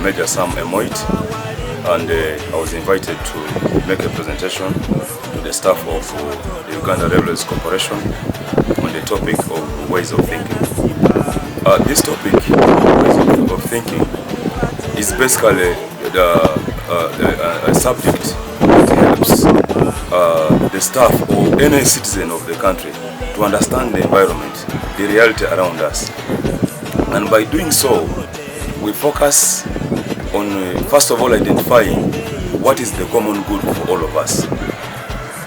Major Sam Emoit, and I was invited to make a presentation to the staff of the Uganda Railways Corporation on the topic of ways of thinking. This topic, ways of thinking, is basically a subject that helps the staff or any citizen of the country to understand the environment, the reality around us. And by doing so, we focus on, first of all, identifying what is the common good for all of us,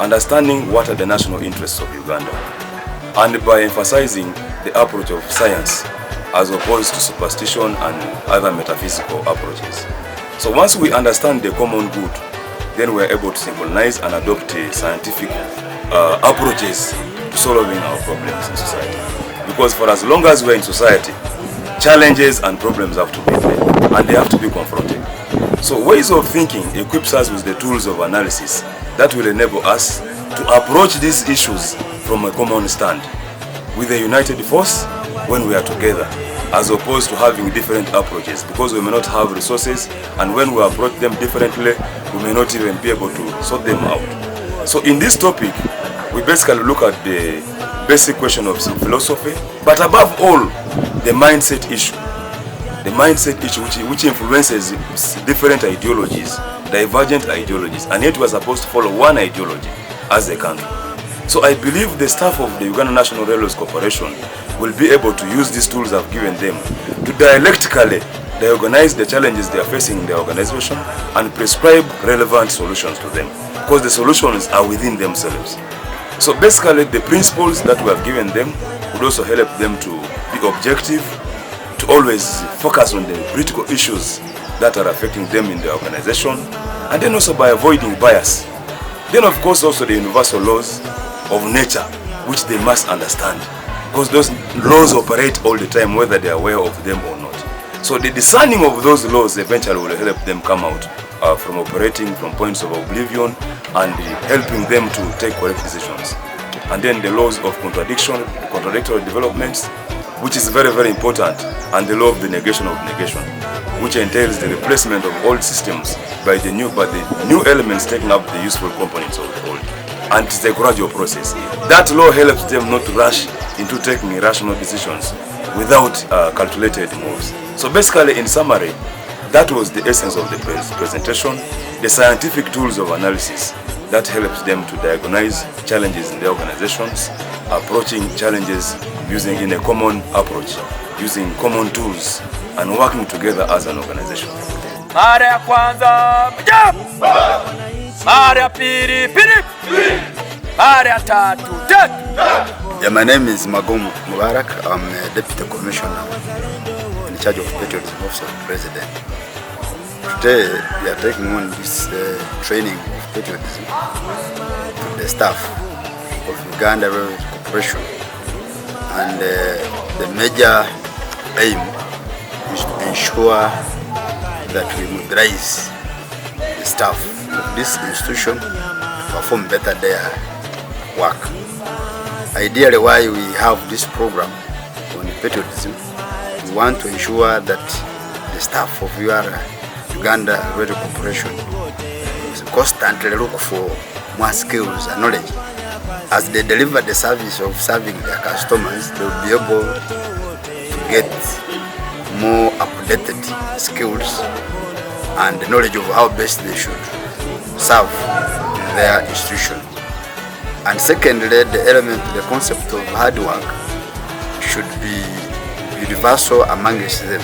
understanding what are the national interests of Uganda, and by emphasizing the approach of science as opposed to superstition and other metaphysical approaches. So once we understand the common good, then we are able to synchronize and adopt scientific approaches to solving our problems in society. Because for as long as we are in society, challenges and problems have to be there, and they have to be confronted. So ways of thinking equips us with the tools of analysis that will enable us to approach these issues from a common stand, with a united force when we are together, as opposed to having different approaches, because we may not have resources, and when we approach them differently, we may not even be able to sort them out. So in this topic, we basically look at the basic question of philosophy, but above all, the mindset issue. The mindset issue which influences different ideologies, divergent ideologies, and yet we are supposed to follow one ideology as a country. So I believe the staff of the Uganda National Railways Corporation will be able to use these tools I've given them to dialectically diagnose the challenges they are facing in their organization and prescribe relevant solutions to them, because the solutions are within themselves. So basically, the principles that we have given them would also help them to be objective, to always focus on the critical issues that are affecting them in the organization, and then also by avoiding bias. Then of course also the universal laws of nature, which they must understand, because those laws operate all the time, whether they are aware of them or not. So the discerning of those laws eventually will help them come out from operating from points of oblivion and helping them to take correct decisions. And then the laws of contradictory developments, which is very, very important, and the law of the negation of negation, which entails the replacement of old systems by the new elements taking up the useful components of the old. And it's a gradual process. That law helps them not to rush into taking irrational decisions without calculated moves. So basically, in summary, that was the essence of the presentation, the scientific tools of analysis that helps them to diagnose challenges in their organizations, approaching challenges in a common approach, using common tools, and working together as an organization. Mara ya kwanza mjab, mara ya pili pili, mara ya tatu tatu. Yeah, my name is Magum Mubarak. I'm a Deputy Commissioner in charge of Patriotism Office of the President. Today we are taking on this training of patriotism to the staff of Uganda Railways Corporation, and the major aim is to ensure that we mobilize the staff of this institution to perform better their work. Ideally, why we have this program on patriotism, we want to ensure that the staff of Uganda Railways Corporation is constantly look for more skills and knowledge. As they deliver the service of serving their customers, they will be able to get more updated skills and the knowledge of how best they should serve their institution. And secondly, the element, the concept of hard work should be universal amongst them.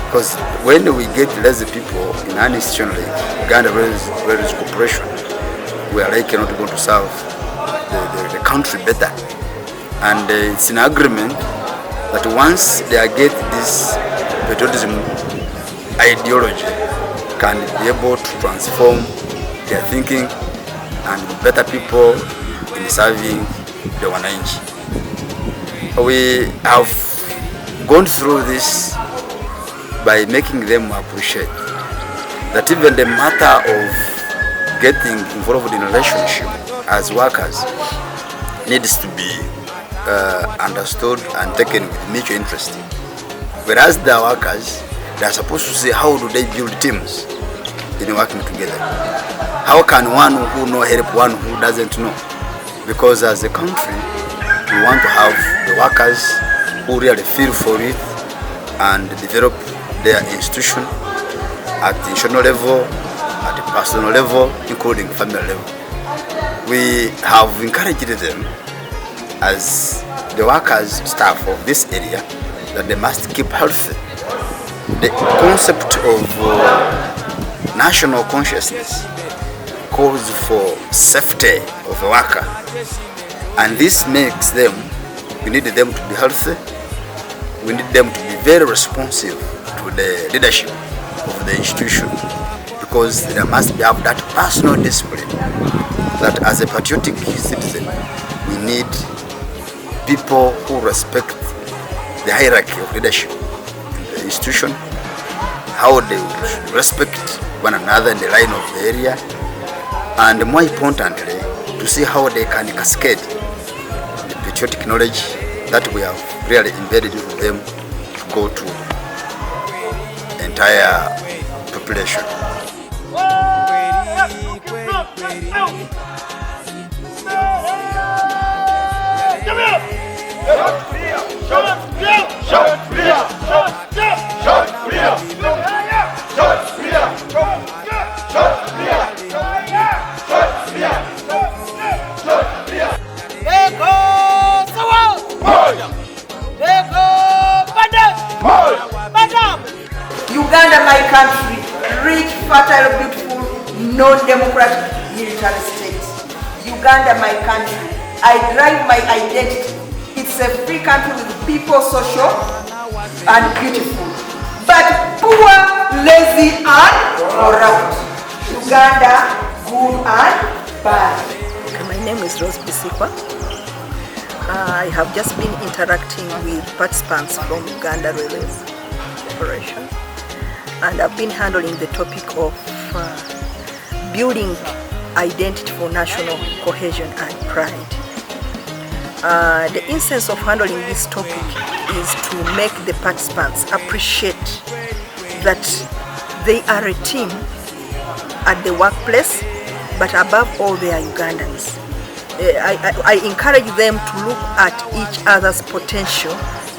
Because when we get lazy people in an institution like Uganda Railways Corporation, we are likely not going to serve the country better. And it's an agreement that once they get this patriotism ideology can be able to transform their thinking and be better people in serving the wananchi. We have gone through this by making them appreciate that even the matter of getting involved in a relationship as workers needs to be understood and taken with mutual interest. Whereas the workers, they are supposed to see how do they build teams in working together. How can one who knows help one who doesn't know? Because as a country, we want to have the workers who really feel for it and develop their institution at the national level, at the personal level, including family level. We have encouraged them as the workers, staff of this area, that they must keep healthy. The concept of national consciousness calls for safety of a worker, and this makes them, we need them to be healthy, we need them to be very responsive to the leadership of the institution, because there must be have that personal discipline that as a patriotic citizen we need people who respect the hierarchy of leadership in the institution, how they should respect one another in the line of the area, and more importantly, to see how they can cascade the patriotic knowledge that we have really embedded in them to go to the entire population. Uganda, my country, rich, fertile, beautiful, non-democratic, military state. Uganda, my country, I drive my identity. It's a free country with people, social and beautiful, but poor, lazy and corrupt. Uganda, good and bad. My name is Rose Bisikwa. I have just been interacting with participants from Uganda Railways Corporations, and I've been handling the topic of building identity for national cohesion and pride. The essence of handling this topic is to make the participants appreciate that they are a team at the workplace, but above all they are Ugandans. I encourage them to look at each other's potential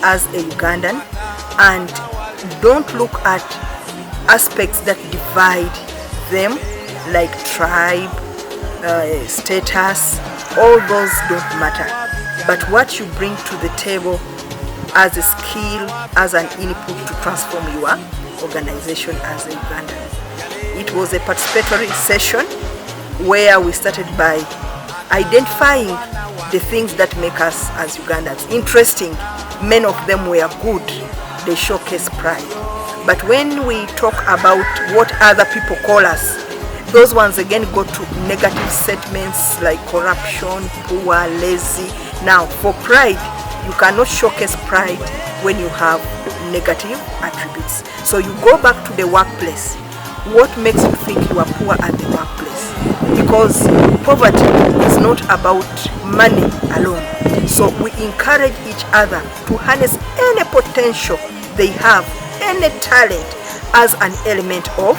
as a Ugandan and don't look at aspects that divide them, like tribe, status. All those don't matter, but what you bring to the table as a skill, as an input to transform your organization as a Ugandan. It was a participatory session where we started by identifying the things that make us as Ugandans. Interesting, many of them were good, they showcase pride. But when we talk about what other people call us, those ones again go to negative statements like corruption, poor, lazy. Now for pride, you cannot showcase pride when you have negative attributes. So you go back to the workplace. What makes you think you are poor at the workplace? Because poverty is not about money alone. So we encourage each other to harness any potential they have, any talent, as an element of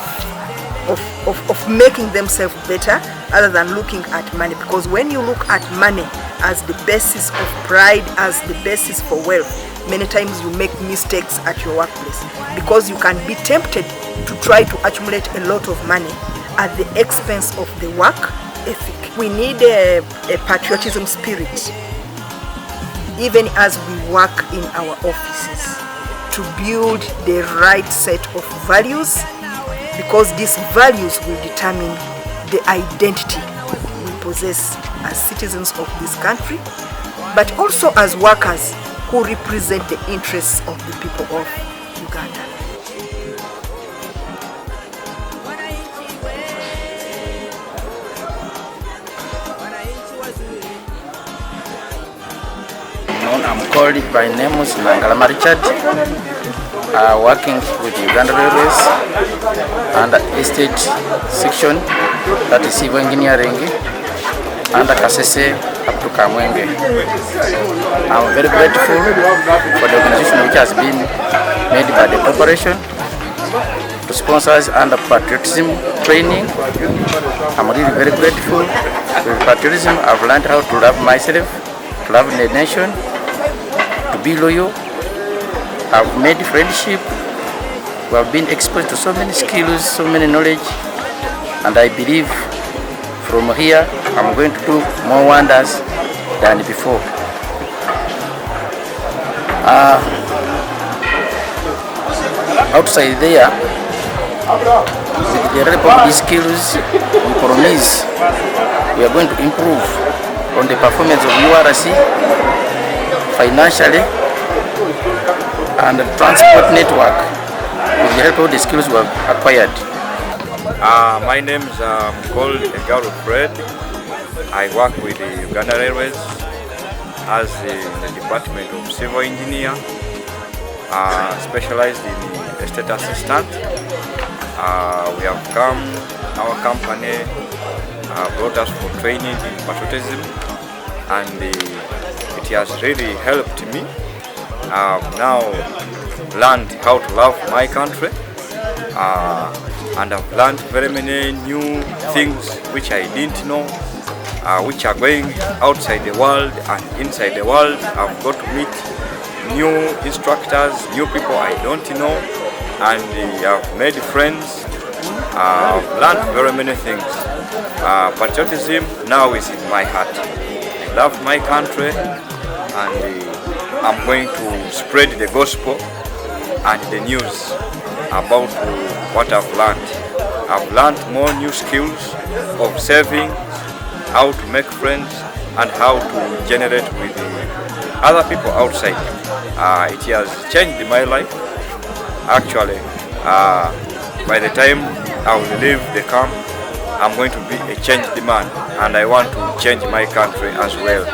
making themselves better, other than looking at money. Because when you look at money as the basis of pride, as the basis for wealth, many times you make mistakes at your workplace, because you can be tempted to try to accumulate a lot of money at the expense of the work ethic. We need a patriotism spirit, even as we work in our offices, to build the right set of values, because these values will determine the identity we possess as citizens of this country, but also as workers who represent the interests of the people of Uganda. called by name is Nangalama Richard, working with Uganda Railways and estate section, that is civil engineering, and Kasese up to Kamwenge. I'm very grateful for the organization which has been made by the corporation to sponsor us under patriotism training. I'm really very grateful. With patriotism, I've learned how to love myself, to love the nation, to be loyal. I've made friendship. We have been exposed to so many skills, so many knowledge, and I believe from here I'm going to do more wonders than before. Outside there, with the help of these skills, we promise we are going to improve on the performance of URC financially and the transport network with the help of the skills we have acquired. My name is called Egaro Fred. I work with the Uganda Railways as the Department of Civil Engineer, specialized in estate assistant. We have come, our company brought us for training in patriotism, and it has really helped me. I've now learned how to love my country, and I've learned very many new things which I didn't know, which are going outside the world and inside the world. I've got to meet new instructors, new people I don't know, and I've made friends. I've learned very many things. Patriotism now is in my heart. I love my country, and I'm going to spread the gospel and the news about what I've learned. I've learned more new skills of saving, how to make friends, and how to generate with other people outside. It has changed my life. Actually, by the time I will leave the camp, I'm going to be a changed man, and I want to change my country as well.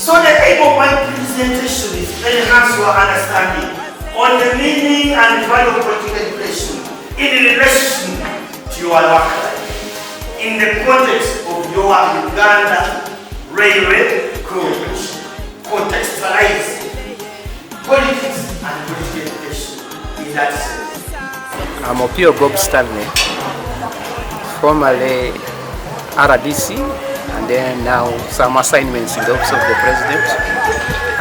So the aim of my presentation is to enhance your understanding on the meaning and value of political education in relation to your work life, in the context of your Uganda Railway Corporation. Contextualize politics and political education in that sense. I'm Opio Bob Stanley, formerly RDC, and then now some assignments in the Office of the President,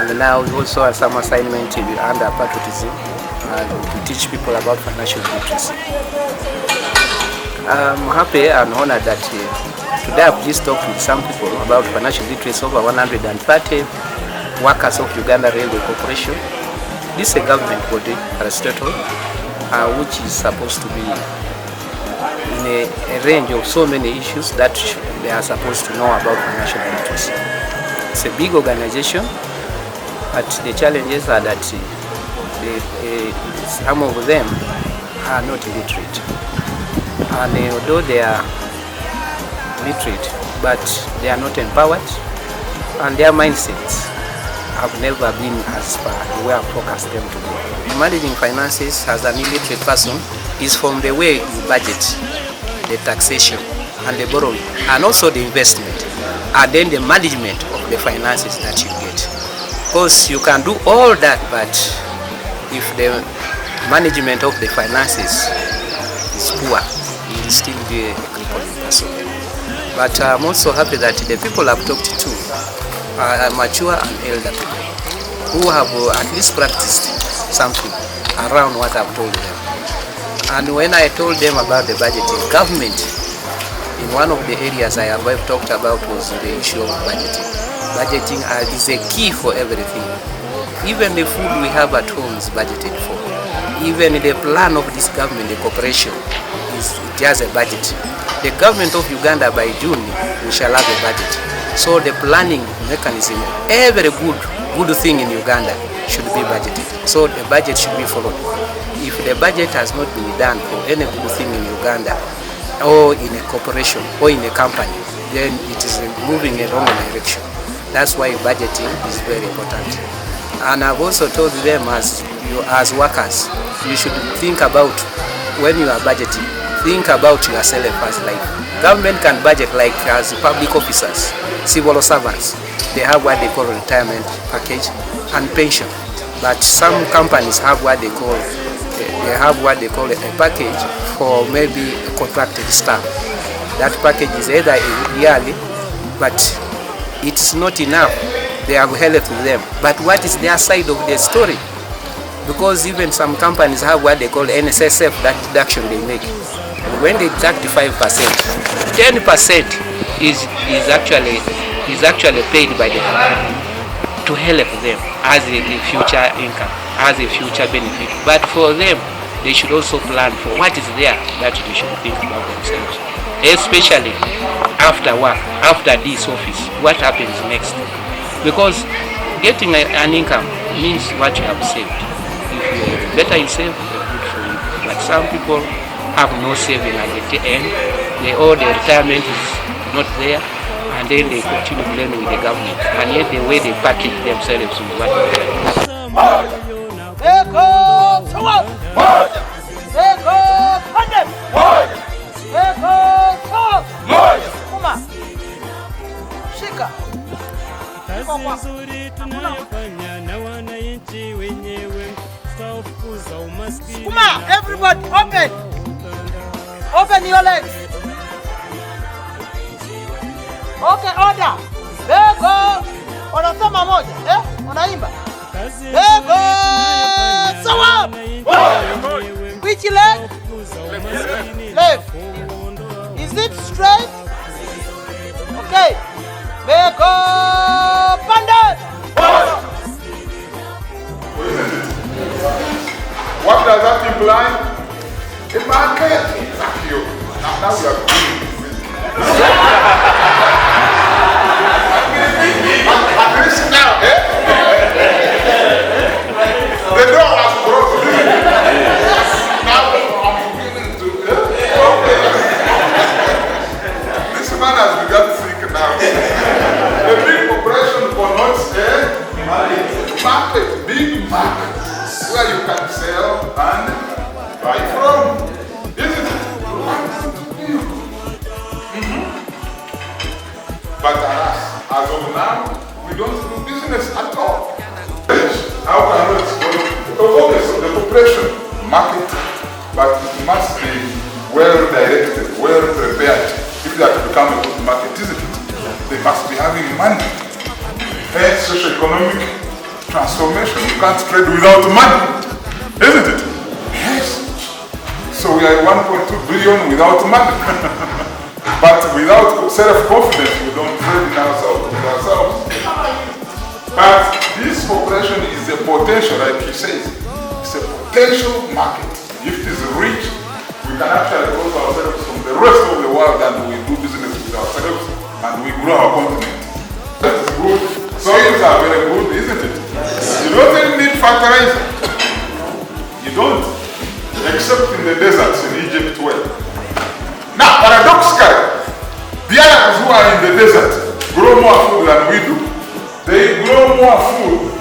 and now we also have some assignment under patriotism to teach people about financial literacy. I'm happy and honored that today I've just talked with some people about financial literacy. Over 130 workers of Uganda Railways Corporation. This is a government body, Aristotle, which is supposed to be in a range of so many issues that they are supposed to know about financial literacy. It's a big organization, but the challenges are that some of them are not illiterate. And although they are literate, but they are not empowered, and their mindsets have never been as far the way I've focused them to be. Managing finances as an illiterate person is from the way you budget, the taxation, and the borrowing, and also the investment, and then the management of the finances that you get. Because you can do all that, but if the management of the finances is poor, you will still be a crippled person. But I'm also happy that the people I've talked to are mature and elder people who have at least practiced something around what I've told them. And when I told them about the budgeting, government, in one of the areas I have talked about was the issue of budgeting. Budgeting is a key for everything. Even the food we have at home is budgeted for. Even the plan of this government, the corporation, it has a budget. The government of Uganda, by June, we shall have a budget. So the planning mechanism, every good thing in Uganda should be budgeted. So the budget should be followed. If the budget has not been done for any good thing in Uganda, or in a corporation, or in a company, then it is moving in a wrong direction. That's why budgeting is very important. And I've also told them as workers, you should think about when you are budgeting, think about yourself as life. Government can budget like as public officers, civil servants. They have what they call retirement package and pension. But some companies have what they call a package for maybe contracted staff. That package is either yearly, but it's not enough. They have helped them. But what is their side of the story? Because even some companies have what they call NSSF, that deduction they make. And when they deduct 5%, 10% is actually paid by the company to help them as a future income, as a future benefit. But for them, they should also plan for what is there that they should think about themselves. Especially after work, after this office, what happens next? Because getting an income means what you have saved. If better you save, good for you. But some people have no saving at the end. All the retirement is not there, and then they continue blaming the government. And yet the way they package themselves is what they do. Come on, everybody, open! Open your legs! Okay, order! Bego! Unasema moja, unaimba? Bego! Sawa! Which leg? Left. Is it straight? Okay. Bego! Panda! What does that imply? A market. Thank you. Now we are doing now, the door has broken. Now I'm beginning to. This man has begun to think now. A big operation for not market, big market, where you can sell and buy from. Isn't it? But as of now, we don't do business at all. How can we focus on the population market, but it must be well directed, well prepared. If they are to become a good market, isn't it? They must be having money. Hence, socio-economic transformation. You can't spread without money, isn't it? Yes. So we are 1.2 billion without money. But without self-confidence, we don't trade in ourselves. But this operation is a potential, like he says. It's a potential market. If it is rich, we can actually grow ourselves from the rest of the world, and we do business with ourselves, and we grow our continent. That is good. Soils are very good, isn't it? You don't even need fertilizer. You don't. Except in the deserts in Egypt well. Now, paradoxically, the Arabs who are in the desert grow more food than we do. They grow more food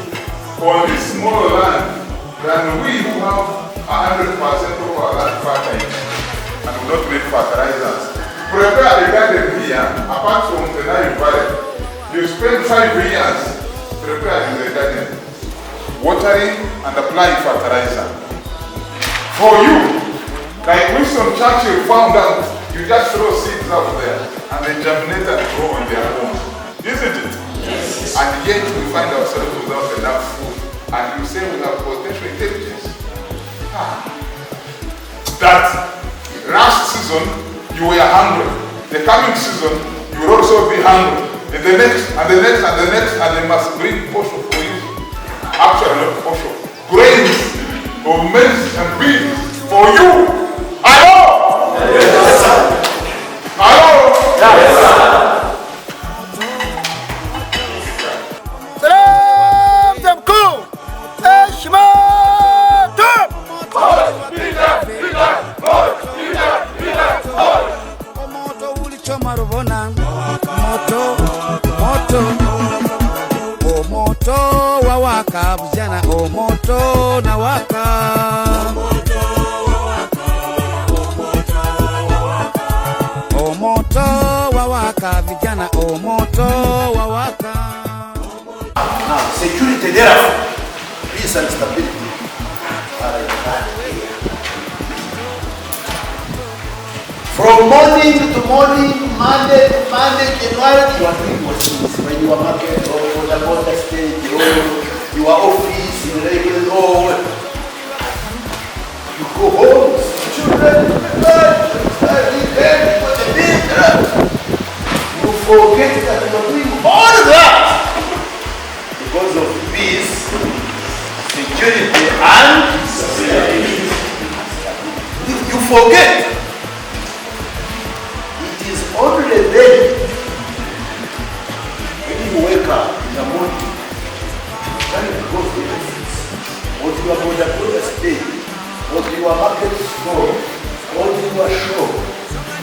on this small land than we who have 100% of our land fertile and we don't need fertilizers. Prepare a garden here, apart from the Nile Valley. You spend 5 years preparing the garden, watering and applying fertilizer. For you, like Winston Churchill found out, you just throw seeds out there and they germinate and grow on their own. Isn't it? Yes. And yet we find ourselves without enough food. And you say we have potential intelligence. That last season you were hungry. The coming season you will also be hungry. And the next, and the next, and the next, and they must bring portion for you. Actually not portion. Grains of maize and beans for you. Hello? Yes, sir. Hello? Yes, sir. Salam Zamku! Moto ulichoma Ruvona, moto wawaka. Omoto wawaka, vijana omoto wawaka. Security there, peace and stability are in hand here. From morning to morning, Monday to Monday, January, you are doing what you do. When you are market or the border stage or your office, in regular or you go home, children, you forget that you are doing all of that because of peace, security, and stability. You forget. It is only then when you wake up in the morning, when you go to the office, or to your border stage, or to your market store, or to your shop,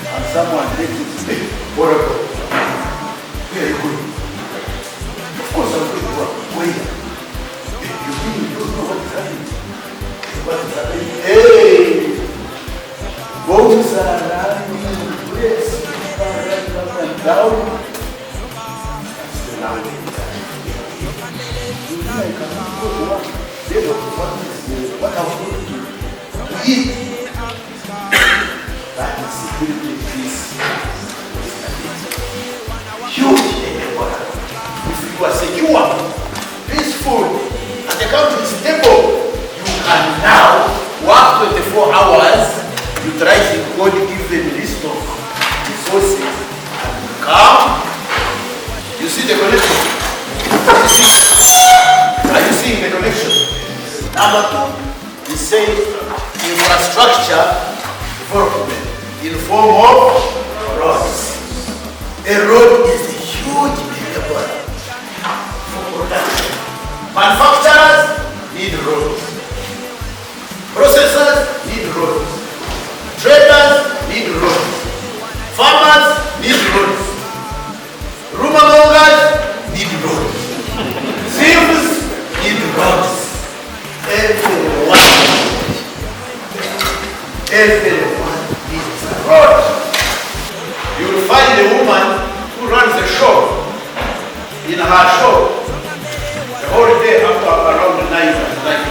and someone makes it say, horrible. Where are you going? Of course I'm going to work. Where? You really don't know what is happening. What is happening? Hey! Go to surrounding place. Up and down. That's the language. You know I cannot go to work. They don't know what I'm going to eat. That is security, peace. Huge endeavor. If you are secure, peaceful, and the country is stable, you can now work 24 hours, utilizing God given list of resources, and come. You see the connection? Are you seeing the connection? Number two, he says infrastructure development in form of roads. A road is a huge endeavor for production. Manufacturers need roads. Processors need roads. Traders need roads. Farmers need roads. Rumamongers need roads. Thieves need roads. Everyone needs a road. You will find a woman who runs a shop. In her shop, the whole day after around 9 at night,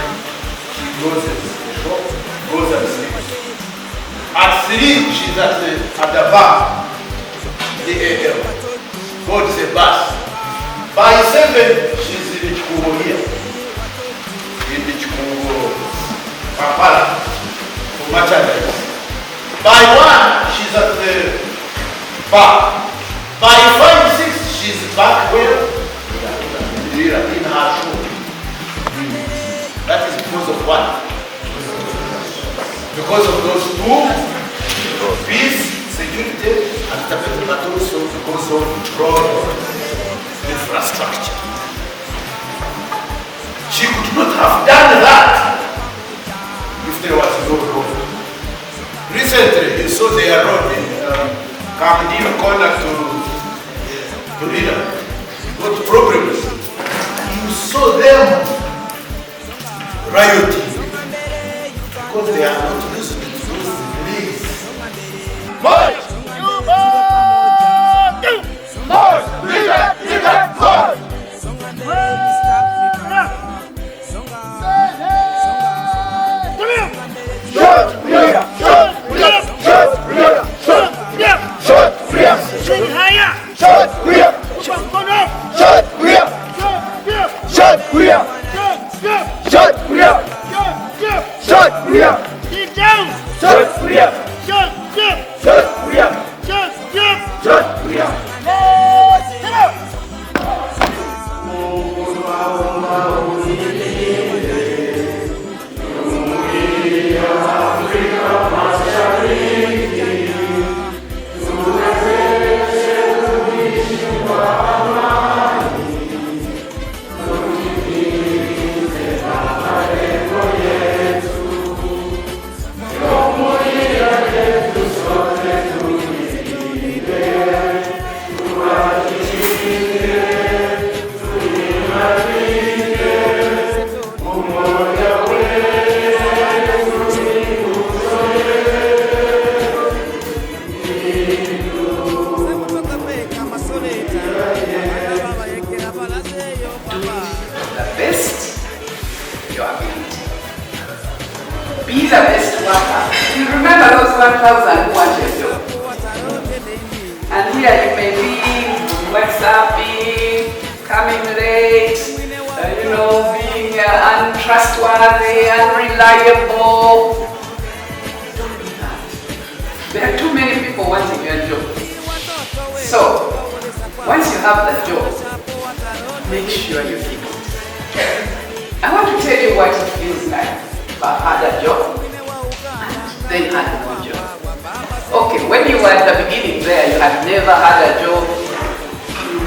she closes the shop, goes and sleeps. At 3, she's at the bar, the AM. Goes a bus. By 7, she's in the Chikungo here. In the Chikungo, Kampala, for merchandise. By 1, she's at the bar. By 5, 6, she's back where? In her shop. That is because of what? Because of those two, peace, security, and stability, but also because of road infrastructure. She could not have done that if there was no road. Recently, you saw their road in Kamdin corner to Lina. What problems? You saw them rioting because they are not used to those things. March! March! Comunidad Be the best worker. You remember those 1,000 who want your job. And here you may be WhatsApping, coming late, being untrustworthy, unreliable. Don't do that. There are too many people wanting your job. So, once you have the job, make sure you keep it. I want to tell you what it feels like to have had a job and then had a good job. Okay, when you were at the beginning there, you had never had a job,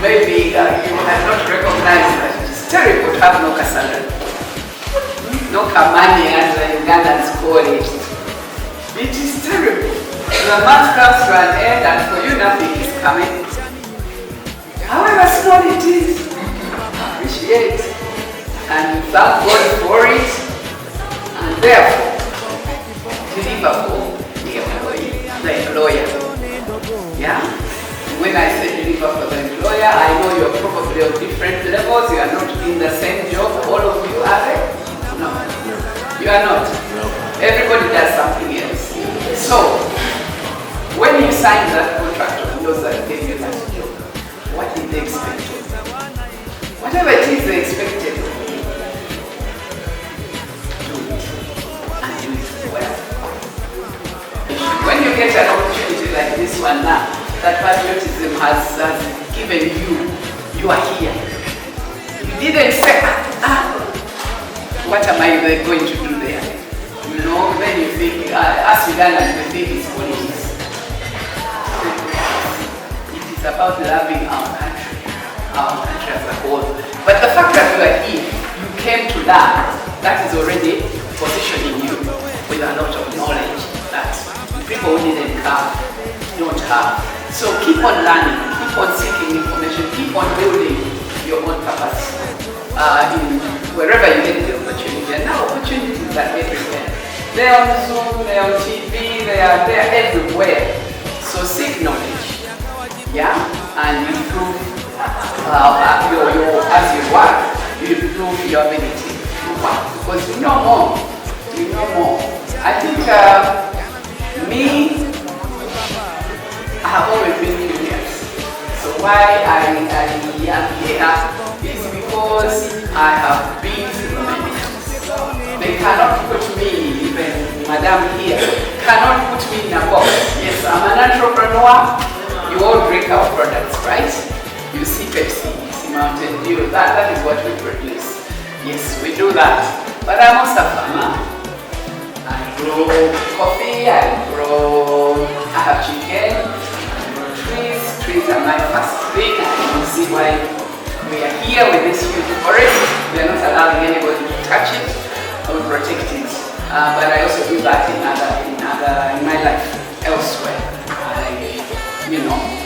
maybe you had not recognized that it's terrible to have no salary. No money, as the Ugandans call it. It is terrible. The month comes to an end and for you nothing is coming. However small it is, appreciate and thank God for it, and therefore deliver for the employer. Yeah? When I say deliver for the employer, I know you're probably on different levels. You are not in the same job. All of you are there? No. You are not. Everybody does something else. So, when you sign that contract of yours that gave you that job, what did they expect of you? Whatever it is they expected of you, do it. And do it well. When you get an opportunity like this one now, that patriotism has given you are here. You didn't say, what am I going to do there? Then you think, as Ugandans, we think it's politics. It is about loving our country as a whole. But the fact that you are here, you came to learn, that is already positioning you with a lot of knowledge that people who didn't come don't have. So keep on learning, keep on seeking information, keep on building your own capacity wherever you get the opportunity. And now opportunities are everywhere. They're on Zoom, they're on TV, they're everywhere. So seek knowledge, yeah, and improve as you work, you improve your ability to work because you know more. You know more. I think me, I have always been curious. So why I am here is because I have been through many. They cannot put me, even Madam here, cannot put me in a box. Yes, I'm an entrepreneur. You all drink our products, right? You see Pepsi, you see Mountain Dew. That is what we produce. Yes, we do that. But I'm also a farmer. I grow coffee, I have chicken, I grow trees. Trees are my first thing. And you see why we are here with this huge forest. We are not allowing anybody to touch it or protect it. But I also do that in my life elsewhere.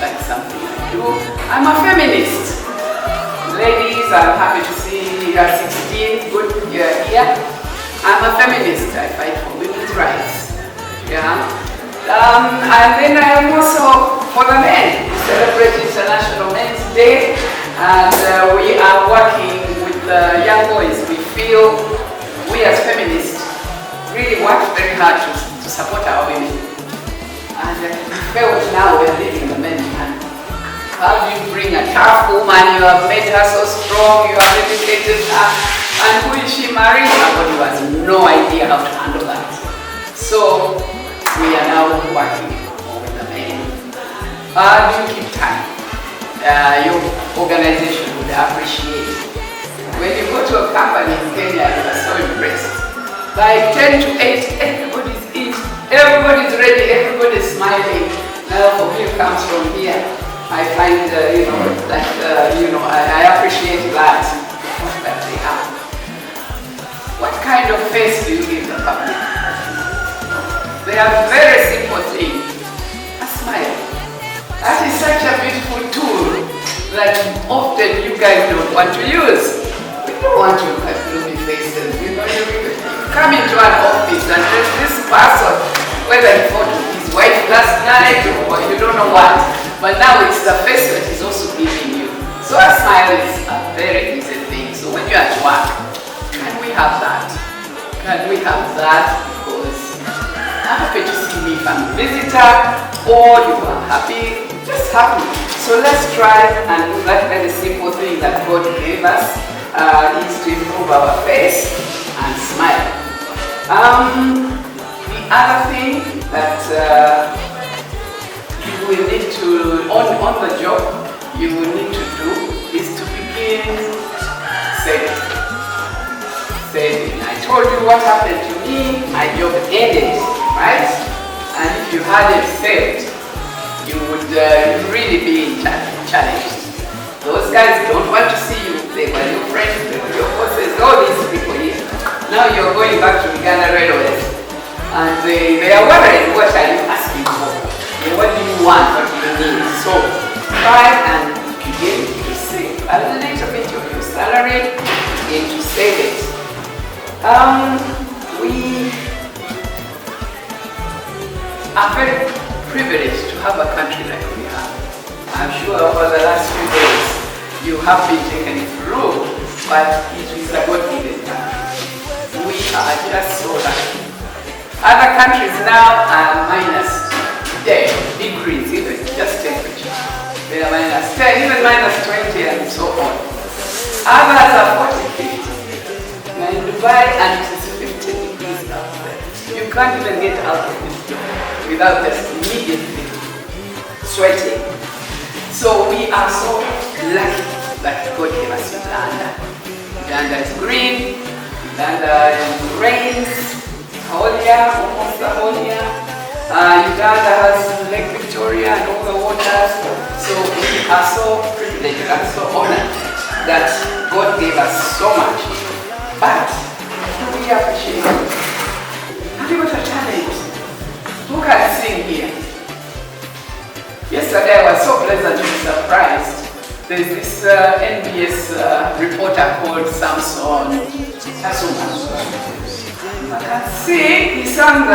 That's something I do. I'm a feminist. Ladies, I'm happy to see you are 16. Good, you're here. I'm a feminist. I fight for women's rights. Yeah. And then I am also for the men. We celebrate International Men's Day, and we are working with the young boys. We feel we as feminists really work very hard to support our women. And we felt now we're leaving the men behind. How do you bring a tough woman? You have made her so strong, you have educated her, and who is she marrying? Nobody has no idea how to handle that. So we are now working with the men. Do you keep time? Your organization would appreciate it. When you go to a company in Kenya, you are so impressed. By 10 to 8, everybody's eating, everybody's ready, everybody's smiling. Now for me, it comes from here. I find, I appreciate that they have. What kind of face do you give the public? They have a very simple thing, a smile. That is such a beautiful tool that often you guys don't want to use. We don't want to have gloomy faces. You come into an office and there's this person, whether he fought with his wife last night or you don't know what, but now it's the face that is also giving you. So a smile is a very easy thing. So when you're at work, can we have that? Can we have that? Because happy to see me if I'm a visitor, or you are happy, just happy. So let's try and do that very simple thing that God gave us, is to improve our face and smile. The other thing that you will need to, on the job, you will need to do is to begin saving. I told you what happened to me, my job ended, right? And if you hadn't saved, you would really be challenged. Those guys don't want to see you. They were your friends, they were your bosses, all these people here. Now you're going back to Uganda Railways, and they are wondering, what are you asking for? What do you want? What do you need? So try and begin to save a little bit of your salary into savings. We are very privileged to have a country like we have. I'm sure over the last few days you have been taken through, but it is a God-given country. We are just so lucky. Other countries now are minus 10 degrees, even just temperature. They are minus 10, even minus 20 and so on. Others are 40, 50. In Dubai, and it is 15 degrees out there. You can't even get out of this door without just immediately sweating. So we are so lucky that God gave us Uganda. Uganda is green, Uganda rains, whole year, almost the whole year. Uganda has Lake Victoria and all the waters. So we are so privileged and so honored that God gave us so much. But we appreciate it. Have you got a talent? Who can sing here? Yesterday I was so pleasantly surprised. There's this NBS reporter called Samson Asuma. I can see he sang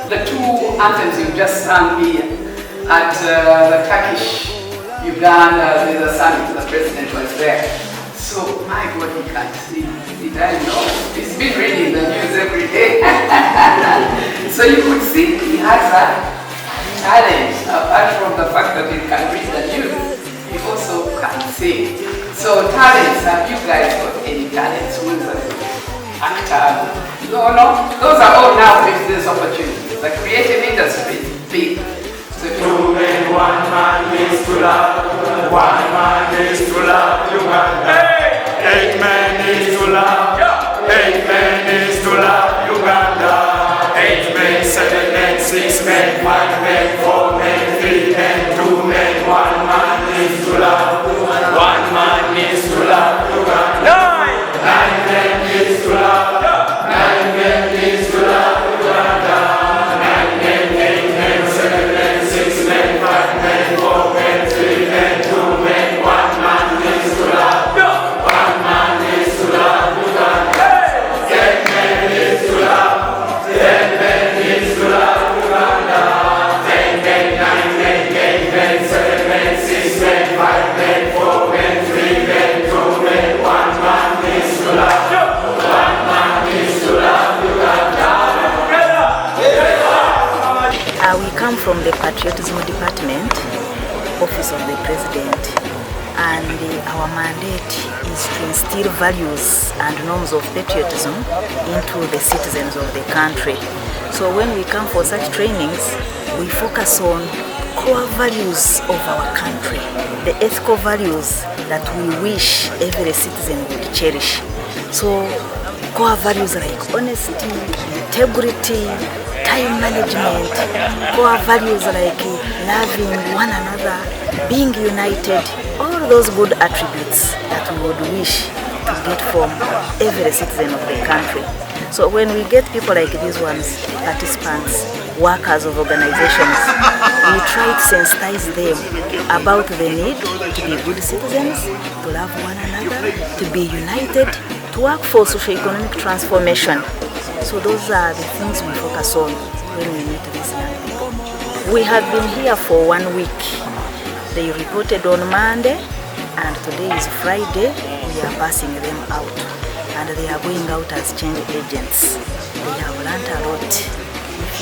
the two anthems you just sang here at the Turkish Uganda. There's a summit, the president was there. So, my God, he can't see. Did I know? He's been reading the news every day. So you could see he has a talent. Apart from the fact that he can read the news, he also can sing. So talents, have you guys got any talents? Who is an actor? No, those are all now business opportunities. The creative industry is big. So two men, one man needs to love. One man needs to love Uganda. 8 men needs to love. 8 men needs to love Uganda. 8 men, 7 men, 6 men, 5 men, 4 men, 3 men, 2 men, 1 man needs to love. 1 man needs to love Uganda. 9 men needs to love. 9 men needs to love Uganda. 9 men, 8 men, 7 men, 6 men, 5 men, 4 men, 3 men, 2 men, 1 man needs to love. We come from the Patriotism Department, Office of the President, and our mandate is to instill values and norms of patriotism into the citizens of the country. So when we come for such trainings, we focus on core values of our country, the ethical values that we wish every citizen would cherish. So core values like honesty, integrity, time management, core values like loving one another, being united, all those good attributes that we would wish to get from every citizen of the country. So when we get people like these ones, participants, workers of organizations, we try to sensitize them about the need to be good citizens, to love one another, to be united, to work for socio-economic transformation. So those are the things we focus on when we meet these young people. We have been here for 1 week. They reported on Monday, and today is Friday. We are passing them out, and they are going out as change agents. They have learned a lot.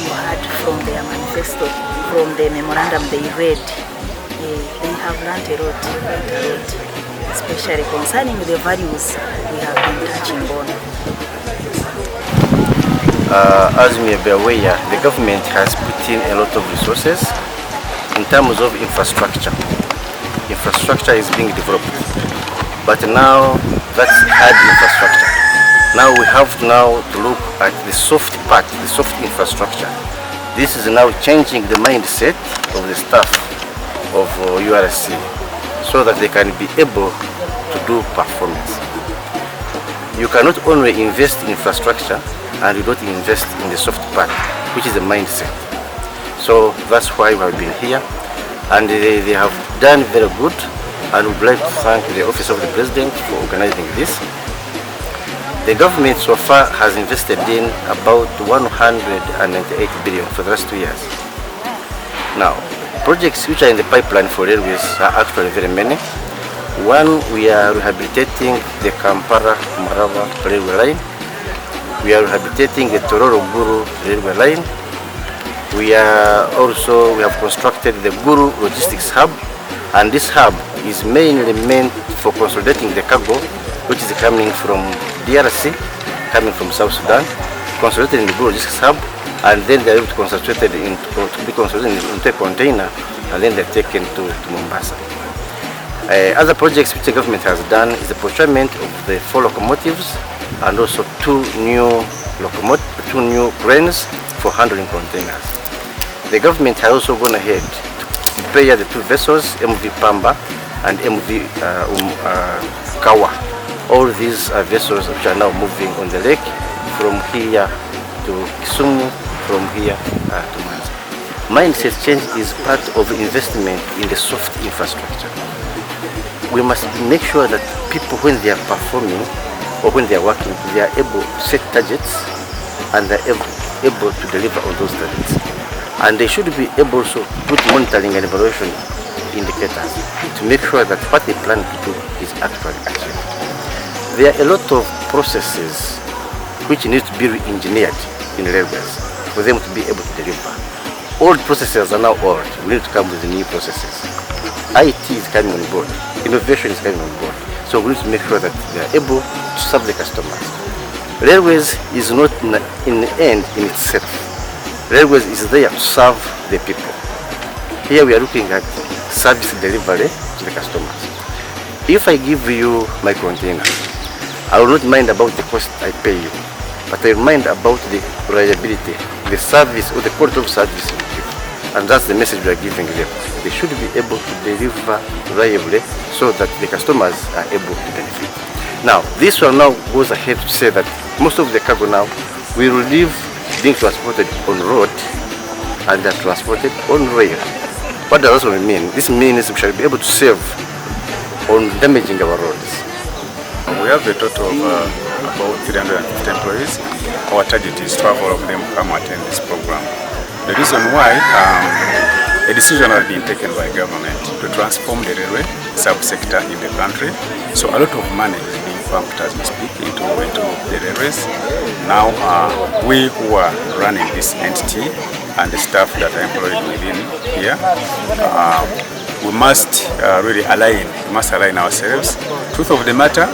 you heard from their manifesto, from the memorandum they read, they have learned a lot, especially concerning the values we have been touching on. As you may be aware, the government has put in a lot of resources in terms of infrastructure. Infrastructure is being developed, but now that's hard infrastructure. Now we have to look at the soft part, the soft infrastructure. This is now changing the mindset of the staff of URC so that they can be able to do performance. You cannot only invest in infrastructure and you don't invest in the soft part, which is the mindset. So that's why we have been here, and they have done very good, and we'd like to thank the Office of the President for organizing this. The government so far has invested in about 198 billion for the last 2 years. Now, projects which are in the pipeline for railways are actually very many. One, we are rehabilitating the Kampala-Marava railway line. We are rehabilitating the Tororo-Guru railway line. We have constructed the Guru Logistics Hub, and this hub is mainly meant for consolidating the cargo which is coming from DRC, coming from South Sudan, consolidated in the Guru Logistics Hub, and then they are able to be consolidated into a container, and then they're taken to Mombasa. Other projects which the government has done is the procurement of the 4 locomotives and also 2 new cranes for handling containers. The government has also gone ahead to prepare the 2 vessels, MV Pamba and MV Kawa. All these are vessels which are now moving on the lake from here to Kisumu, from here to Manza. Mindset change is part of investment in the soft infrastructure. We must make sure that people, when they are performing or when they are working, they are able to set targets and they are able to deliver on those targets. And they should be able to put monitoring and evaluation indicators to make sure that what they plan to do is actually achieved. There are a lot of processes which need to be re-engineered in railways for them to be able to deliver. Old processes are now old. We need to come with new processes. IT is coming on board. Innovation is coming on board. So we need to make sure that they are able to serve the customers. Railways is not in the end in itself. Railways is there to serve the people. Here we are looking at service delivery to the customers. If I give you my container, I will not mind about the cost I pay you, but I will mind about the reliability, the service or the quality of service you give. And that's the message we are giving them. They should be able to deliver reliably so that the customers are able to benefit. Now, this one now goes ahead to say that most of the cargo now will leave being transported on road and they are transported on rail. What does that mean? This means we shall be able to save on damaging our roads. We have a total of about 350 employees. Our target is 12 of them come attend this program. The reason why a decision has been taken by government to transform the railway subsector in the country. So a lot of money is being pumped as we speak into the railways. Now we who are running this entity and the staff that are employed within here, we must really align ourselves. Truth of the matter,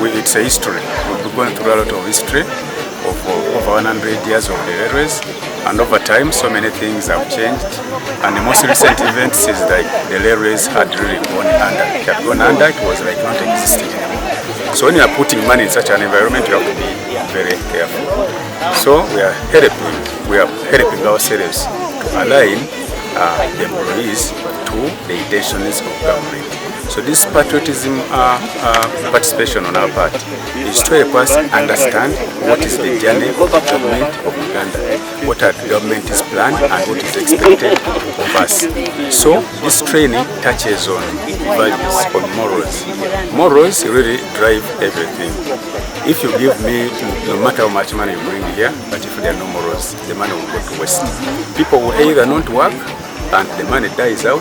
it's a history. We've gone through a lot of history of over 100 years of the railways, and over time so many things have changed, and the most recent events is that the railways had really gone under. It had gone under, it was like not existing anymore. So when you are putting money in such an environment, you have to be very careful. So we are helping ourselves to align the employees to the intentions of government. So this patriotism participation on our part is to help us understand what is the journey of the government of Uganda, what our government is planned and what is expected of us. So this training touches on values, on morals. Morals really drive everything. If you give me, no matter how much money you bring here, but if there are no morals, the money will go to waste. People will either not work and the money dies out,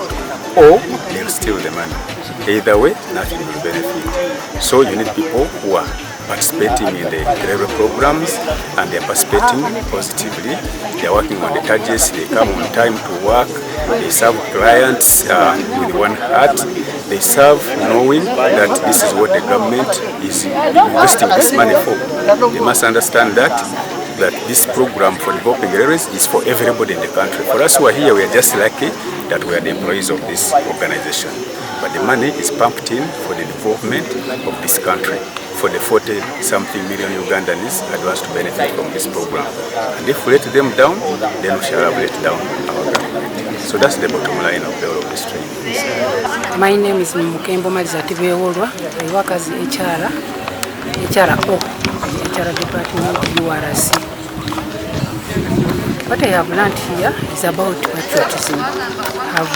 or they'll steal the money. Either way, nothing will benefit. So you need people who are participating in the railway programs, and they are participating positively. They are working on the targets, they come on time to work, they serve clients with one heart, they serve knowing that this is what the government is investing this money for. They must understand that this program for developing railways is for everybody in the country. For us who are here, we are just lucky that we are the employees of this organization. But the money is pumped in for the development of this country, for the 40-something million Ugandans that wants to benefit from this program. And if we let them down, then we shall have let down our government. So that's the bottom line of the whole of this training. My name is Mukembo Mazatibe Olwa. I work as HR department URC. What I have learned here is about patriotism. I've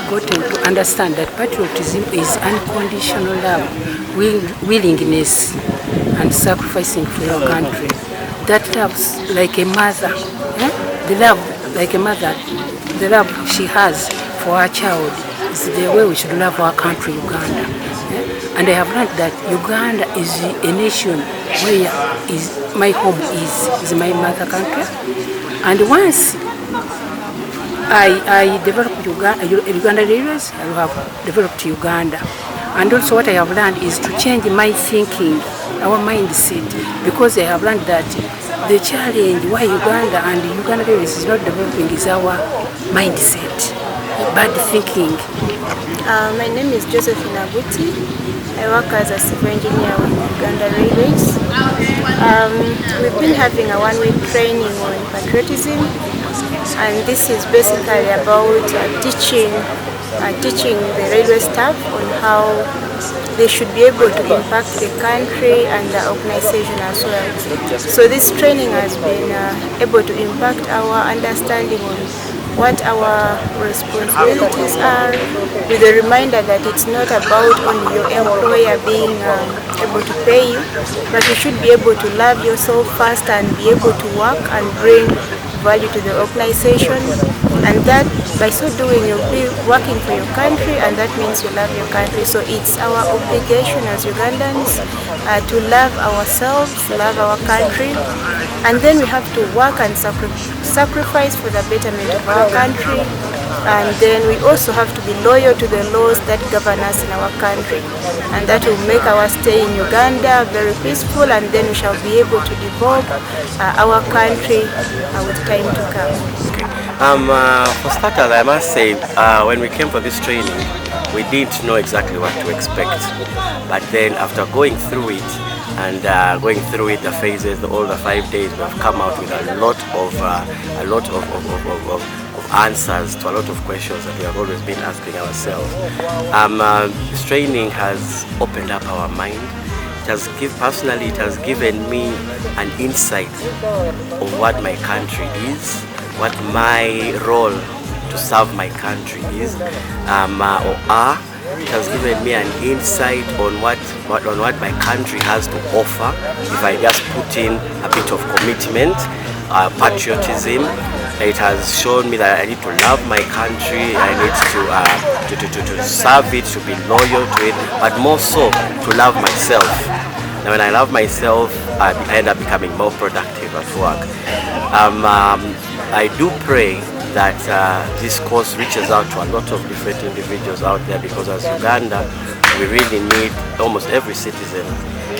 gotten to understand that patriotism is unconditional love, willingness and sacrificing for your country. That loves like a mother, the love like a mother, the love she has for her child is the way we should love our country, Uganda. And I have learned that Uganda is a nation where my home is my mother country. And once I developed Uganda Railways, I have developed Uganda. And also what I have learned is to change my thinking, our mindset, because I have learned that the challenge why Uganda and Uganda Railways is not developing is our mindset, bad thinking. My name is Josephine Abuti. I work as a civil engineer with Uganda Railways. We've been having a one-week training on patriotism, and this is basically about teaching the railway staff on how they should be able to impact the country and the organization as well. So this training has been able to impact our understanding on what our responsibilities are, with a reminder that it's not about only your employer being able to pay you, but you should be able to love yourself first and be able to work and bring value to the organization, and that by so doing you'll be working for your country, and that means you love your country. So it's our obligation as Ugandans to love ourselves, love our country, and then we have to work and sacrifice for the betterment of our country, and then we also have to be loyal to the laws that govern us in our country, and that will make our stay in Uganda very peaceful, and then we shall be able to develop our country with time to come. For starters, I must say, when we came for this training, we didn't know exactly what to expect. But then after going through it, and going through it, the phases, all the 5 days, we have come out with a lot of answers to a lot of questions that we have always been asking ourselves. This training has opened up our mind. Personally, it has given me an insight of what my country is, what my role to serve my country is, It has given me an insight on what my country has to offer if I just put in a bit of commitment, patriotism. It has shown me that I need to love my country, I need to serve it, to be loyal to it, but more so to love myself. Now when I love myself, I end up becoming more productive at work. I do pray that this course reaches out to a lot of different individuals out there, because as Uganda, we really need almost every citizen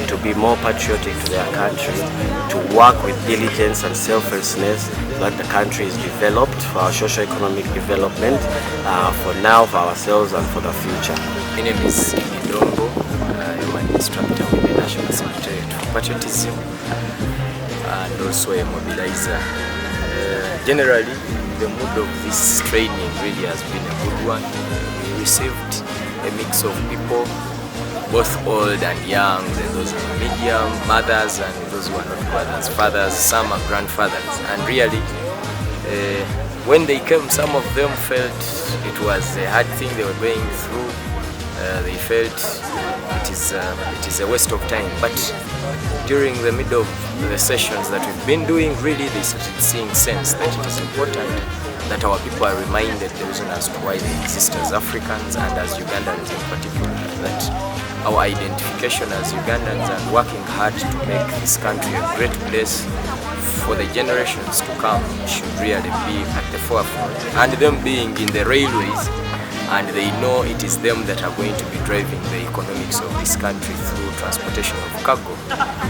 to be more patriotic to their country, to work with diligence and selflessness so that the country is developed for our socio-economic development, for now, for ourselves, and for the future. My name is Idongo. I'm an instructor with the National Secretariat for Patriotism and also a mobilizer. Generally, the mood of this training really has been a good one. We received a mix of people, both old and young, those in the medium, mothers and those who are not mothers, fathers, some are grandfathers. And really, when they came, some of them felt it was a hard thing they were going through, They felt it is a waste of time. But during the middle of the sessions that we've been doing, really they started seeing sense that it is important that our people are reminded the reason as to why they exist as Africans and as Ugandans in particular, that our identification as Ugandans and working hard to make this country a great place for the generations to come should really be at the forefront. And them being in the railways, and they know it is them that are going to be driving the economics of this country through transportation of cargo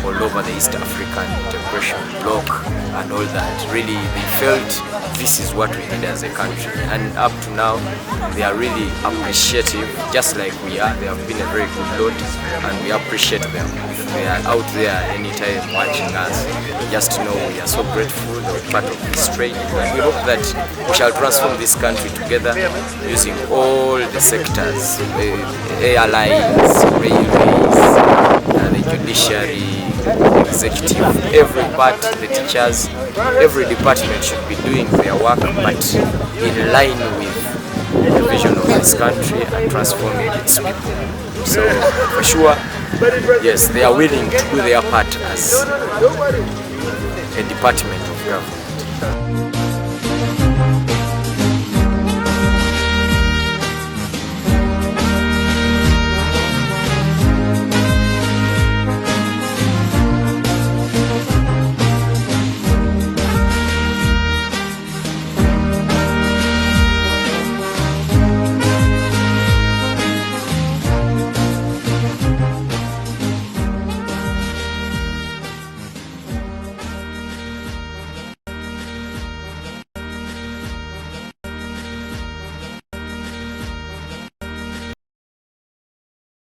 all over the East African integration bloc and all that. Really, they felt this is what we need as a country, and up to now they are really appreciative, just like we are. They have been a very good lot, and we appreciate them. If they are out there anytime watching us, just to know we are so grateful to be part of this training, and we hope that we shall transform this country together using all the sectors, airlines, railways, the judiciary, executive, every part, the teachers, every department should be doing their work, but in line with the vision of this country and transforming its people. So for sure, yes, they are willing to do their part as a department of government.